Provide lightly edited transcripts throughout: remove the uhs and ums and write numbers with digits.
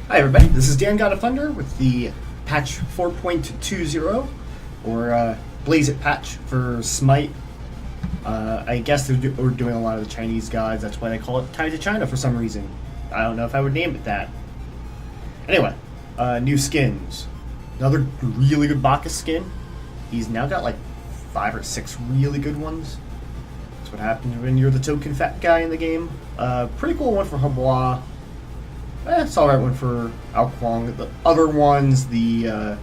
Hi everybody, this is Dan God of Thunder with the patch 4.20, or Blaze It patch for Smite. I guess we're doing a lot of the Chinese gods, that's why they call it Tied to China for some reason. I don't know if I would name it that. Anyway, new skins. Another really good Bacchus skin. He's now got like 5 or 6 really good ones. That's what happens when you're the token fat guy in the game. Pretty cool one for Habois. It's alright one for Ao Kuang. The other ones, the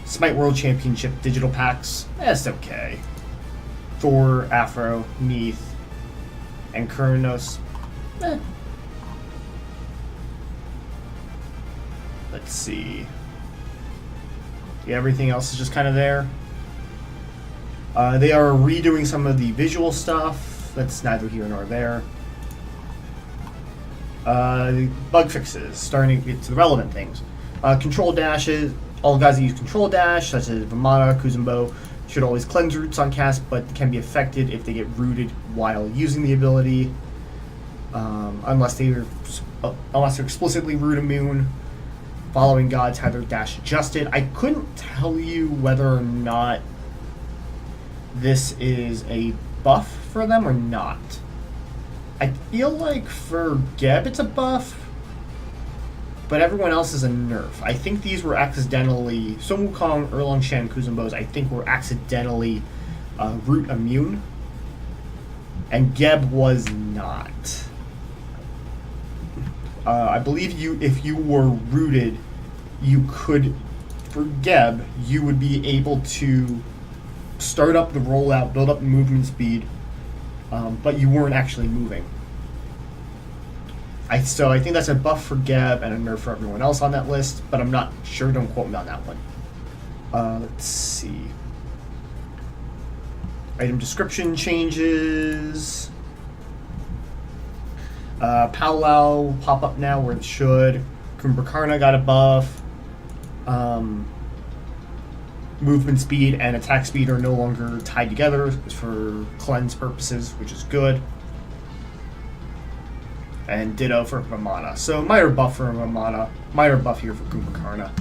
Smite World Championship digital packs, it's okay. Thor, Afro, Neath, and Kurnos, Let's see. Yeah, everything else is just kind of there. They are redoing some of the visual stuff. That's neither here nor there. Bug fixes, starting to get to the relevant things. Control dashes, all guys that use control dash, such as Vamana, Kuzumbo, should always cleanse roots on cast, but can be affected if they get rooted while using the ability, unless they're explicitly root immune. Following gods have their dash adjusted. I couldn't tell you whether or not this is a buff for them or not. I feel like for Geb it's a buff, but everyone else is a nerf. I think these were accidentally, Sun Wukong, Erlang Shen, Kuzumbos, I think were accidentally root immune, and Geb was not. I believe if you were rooted, you could, for Geb, you would be able to start up the rollout, build up movement speed, but you weren't actually moving. So I think that's a buff for Geb and a nerf for everyone else on that list, but I'm not sure. Don't quote me on that one. Let's see. Item description changes. Powwow pop up now where it should. Karna got a buff. Movement speed and attack speed are no longer tied together for cleanse purposes, which is good. And ditto for Vamana. So minor buff for Vamana, minor buff here for Karna.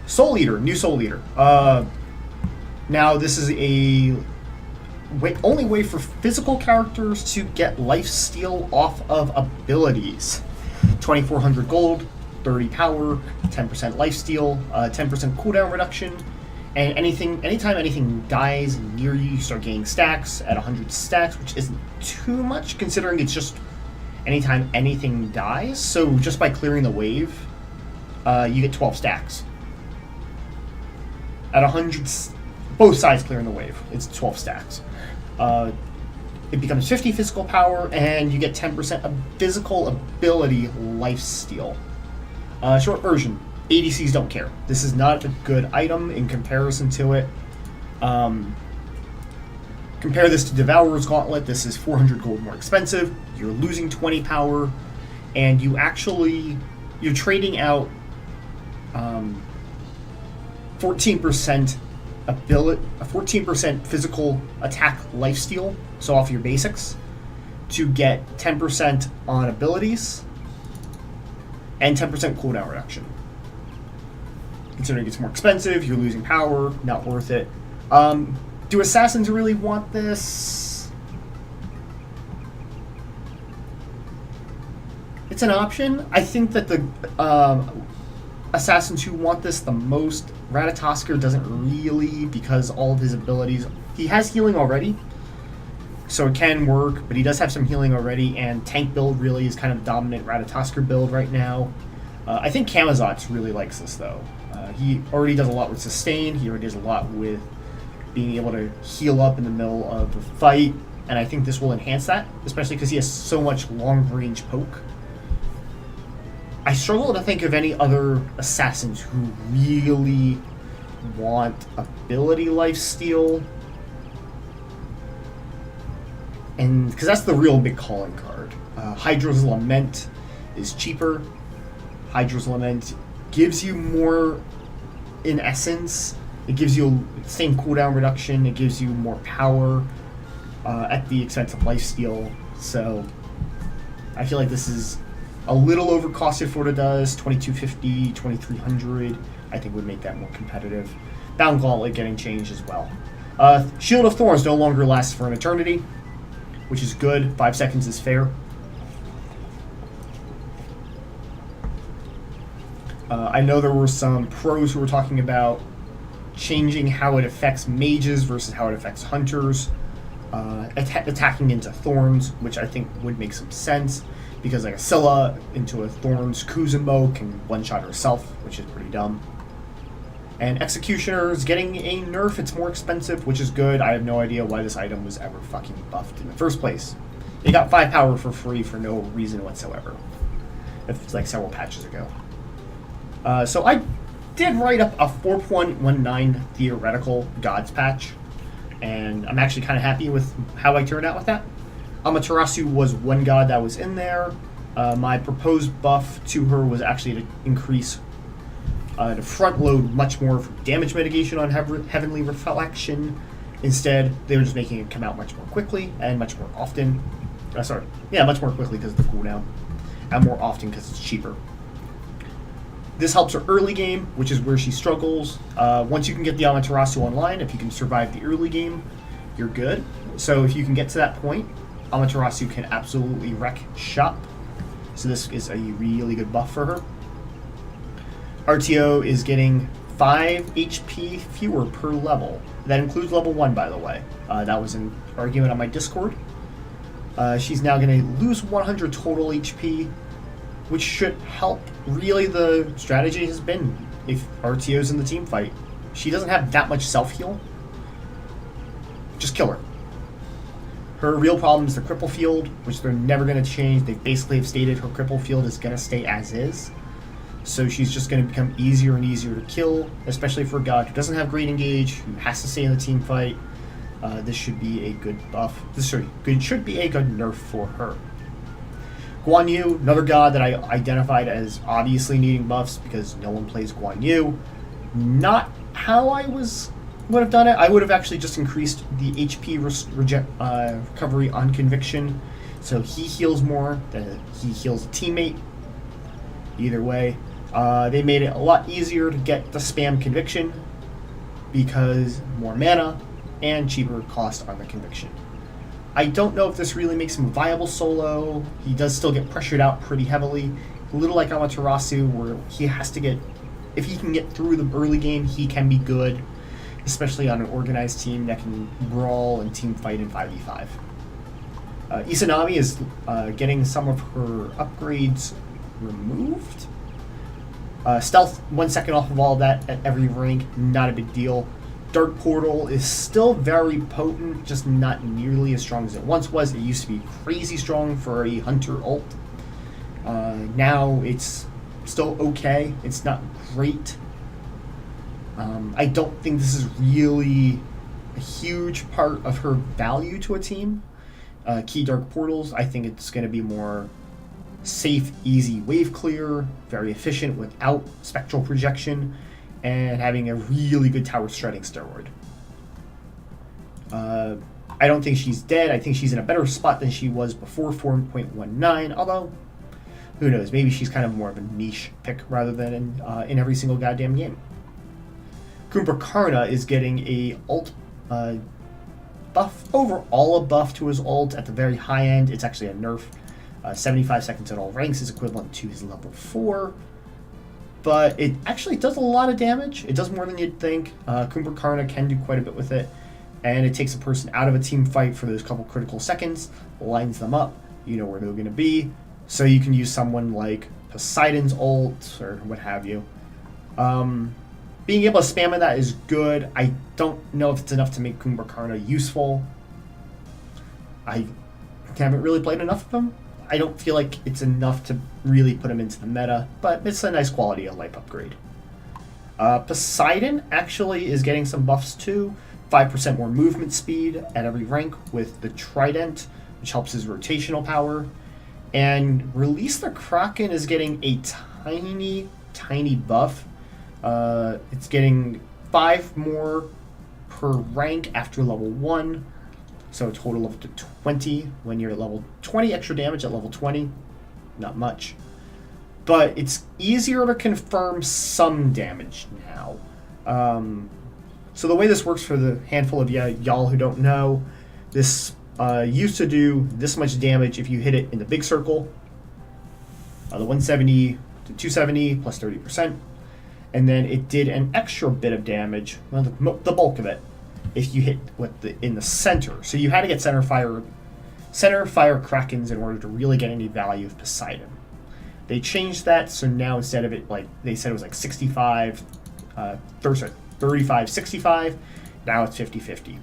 Soul Eater, new Soul Eater. Now this is a only way for physical characters to get lifesteal off of abilities. 2,400 gold, 30 power, 10% lifesteal, 10% cooldown reduction, and anytime anything dies near you, you start gaining stacks at 100 stacks, which isn't too much considering it's just anytime anything dies. So just by clearing the wave, you get 12 stacks. At 100, both sides clearing the wave, it's 12 stacks. It becomes 50 physical power, and you get 10% of physical ability lifesteal. Short version, ADCs don't care. This is not a good item in comparison to it. Compare this to Devourer's Gauntlet. This is 400 gold more expensive. You're losing 20 power, and you're trading out 14% ability, 14% physical attack lifesteal, so off your basics, to get 10% on abilities and 10% cooldown reduction. Considering it's more expensive, you're losing power, not worth it. Do assassins really want this? It's an option. I think that the assassins who want this the most, Ratatosker doesn't really, because all of his abilities, he has healing already, so it can work, but he does have some healing already, and tank build really is kind of dominant Ratatosker build right now. I think Kamazots really likes this though. He already does a lot with sustain, he already does a lot with being able to heal up in the middle of the fight, and I think this will enhance that, especially because he has so much long range poke. I struggle to think of any other assassins who really want ability lifesteal, and because that's the real big calling card. Hydra's Lament is cheaper. Hydra's Lament gives you more, in essence. It gives you the same cooldown reduction. It gives you more power at the expense of lifesteal. So I feel like this is A little overcosted for what it does, 2250, 2300, I think would make that more competitive. Bound Gauntlet getting changed as well. Shield of Thorns no longer lasts for an eternity, which is good. 5 seconds is fair. I know there were some pros who were talking about changing how it affects mages versus how it affects hunters. Attacking into thorns, which I think would make some sense, because like a Scylla into a thorns Kuzenbo can one-shot herself, which is pretty dumb. And Executioner is getting a nerf. It's more expensive, which is good. I have no idea why this item was ever fucking buffed in the first place. It got 5 power for free for no reason whatsoever. It's like several patches ago. So I did write up a 4.19 theoretical gods patch, and I'm actually kind of happy with how I turned out with that. Amaterasu was one god that was in there. My proposed buff to her was actually to increase to front load much more for damage mitigation on Heavenly Reflection. Instead, they were just making it come out much more quickly and much more often. Much more quickly because of the cooldown, and more often because it's cheaper. This helps her early game, which is where she struggles. Once you can get the Amaterasu online, if you can survive the early game, you're good. So if you can get to that point, Amaterasu can absolutely wreck shop. So this is a really good buff for her. Artio is getting 5 HP fewer per level. That includes level 1, by the way. That was an argument on my Discord. She's now going to lose 100 total HP, which should help. Really, the strategy has been, if Artio's in the team fight, she doesn't have that much self-heal, just kill her. Her real problem is the cripple field, which they're never going to change. They basically have stated her cripple field is going to stay as is. So she's just going to become easier and easier to kill, especially for a god who doesn't have great engage, who has to stay in the team fight. This should be a good buff. Should be a good nerf for her. Guan Yu, another god that I identified as obviously needing buffs because no one plays Guan Yu. Not how I would have done it. I would have actually just increased the HP recovery on conviction, so he heals more than he heals a teammate. Either way, they made it a lot easier to get the spam conviction because more mana and cheaper cost on the conviction. I don't know if this really makes him viable solo. He does still get pressured out pretty heavily. A little like Amaterasu, where he has to get... If he can get through the early game, he can be good, especially on an organized team that can brawl and team fight in 5v5. Izanami is getting some of her upgrades removed. Stealth, 1 second off of all that at every rank, not a big deal. Dark Portal is still very potent, just not nearly as strong as it once was. It used to be crazy strong for a Hunter ult. Now it's still okay. It's not great. I don't think this is really a huge part of her value to a team. Key Dark Portals, I think it's going to be more safe, easy wave clear, very efficient without spectral projection, and having a really good tower shredding steroid. I don't think she's dead. I think she's in a better spot than she was before 4.19, although, who knows, maybe she's kind of more of a niche pick rather than in every single goddamn game. Karna is getting a ult buff, overall a buff to his ult. At the very high end, it's actually a nerf. 75 seconds at all ranks is equivalent to his level 4. But it actually does a lot of damage. It does more than you'd think. Karna can do quite a bit with it. And it takes a person out of a team fight for those couple critical seconds, lines them up, you know where they're going to be. So you can use someone like Poseidon's ult or what have you. Being able to spam in that is good. I don't know if it's enough to make Karna useful. I haven't really played enough of him. I don't feel like it's enough to really put him into the meta, but it's a nice quality of life upgrade. Poseidon actually is getting some buffs too. 5% more movement speed at every rank with the Trident, which helps his rotational power. And Release the Kraken is getting a tiny buff. It's getting 5 more per rank after level 1. So a total of 20 when you're at level 20, extra damage at level 20. Not much. but it's easier to confirm some damage now. So the way this works for the handful of y'all who don't know, this used to do this much damage if you hit it in the big circle, the 170 to 270 plus 30%, and then it did an extra bit of damage, well, the bulk of it, if you hit in the center. So you had to get center fire Krakens in order to really get any value of Poseidon. They changed that, so now instead of it, like they said it was like 65, 35, 65, now it's 50-50.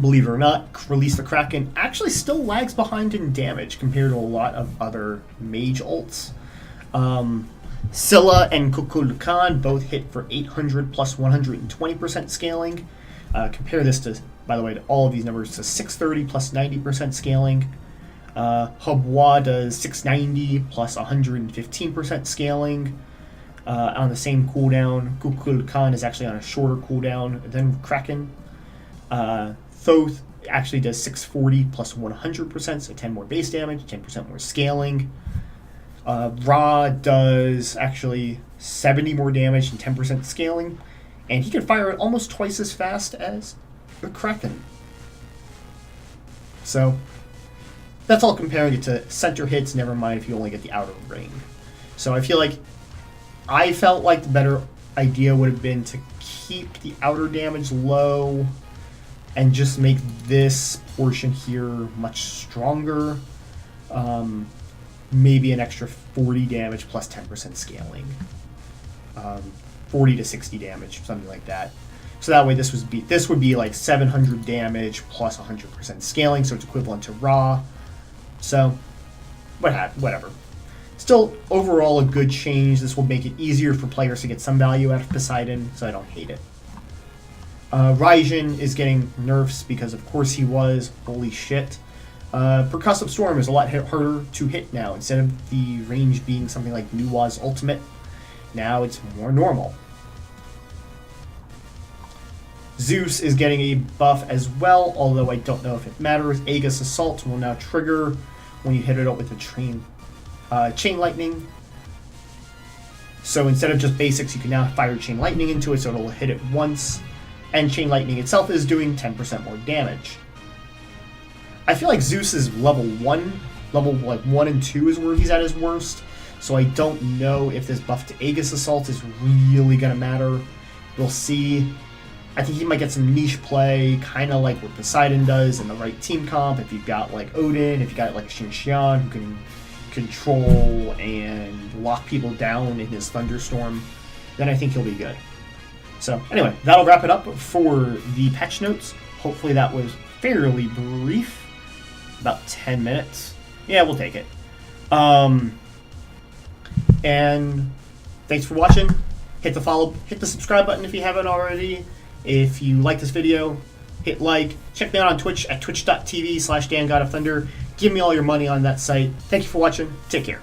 Believe it or not, Release the Kraken actually still lags behind in damage compared to a lot of other mage ults. Scylla and Kukulkan both hit for 800 plus 120% scaling. Compare this to, by the way, to all of these numbers, to 630 plus 90% scaling. Hubwa does 690 plus 115% scaling. On the same cooldown, Kukulkan is actually on a shorter cooldown than Kraken. Thoth actually does 640 plus 100%, so 10 more base damage, 10% more scaling. Ra does actually 70 more damage and 10% scaling, and he can fire it almost twice as fast as the Kraken. So that's all comparing it to center hits, never mind if you only get the outer ring. So I felt like the better idea would have been to keep the outer damage low and just make this portion here much stronger. Maybe an extra 40 damage plus 10% scaling. 40 to 60 damage, something like that. So that way this would be like 700 damage plus 100% scaling, so it's equivalent to Ra. So, whatever. Still, overall, a good change. This will make it easier for players to get some value out of Poseidon, so I don't hate it. Raijin is getting nerfs because, of course, he was. Holy shit. Percussive Storm is a lot harder to hit now. Instead of the range being something like Nuwa's ultimate, now it's more normal. Zeus is getting a buff as well, although I don't know if it matters. Aegis Assault will now trigger when you hit it up with a Chain Lightning. So instead of just basics, you can now fire Chain Lightning into it, so it'll hit it once. And Chain Lightning itself is doing 10% more damage. I feel like Zeus is level 1. Level 1 and 2 is where he's at his worst. So I don't know if this buff to Aegis Assault is really going to matter. We'll see. I think he might get some niche play, kind of like what Poseidon does in the right team comp. If you've got like Odin, if you got like a Xinxian who can control and lock people down in his thunderstorm, then I think he'll be good. So anyway, that'll wrap it up for the patch notes. Hopefully that was fairly brief. About 10 minutes. Yeah, we'll take it. And thanks for watching. Hit the subscribe button if you haven't already. If you like this video, hit like. Check me out on Twitch at twitch.tv/DanGodOfThunder. Give me all your money on that site. Thank you for watching. Take care.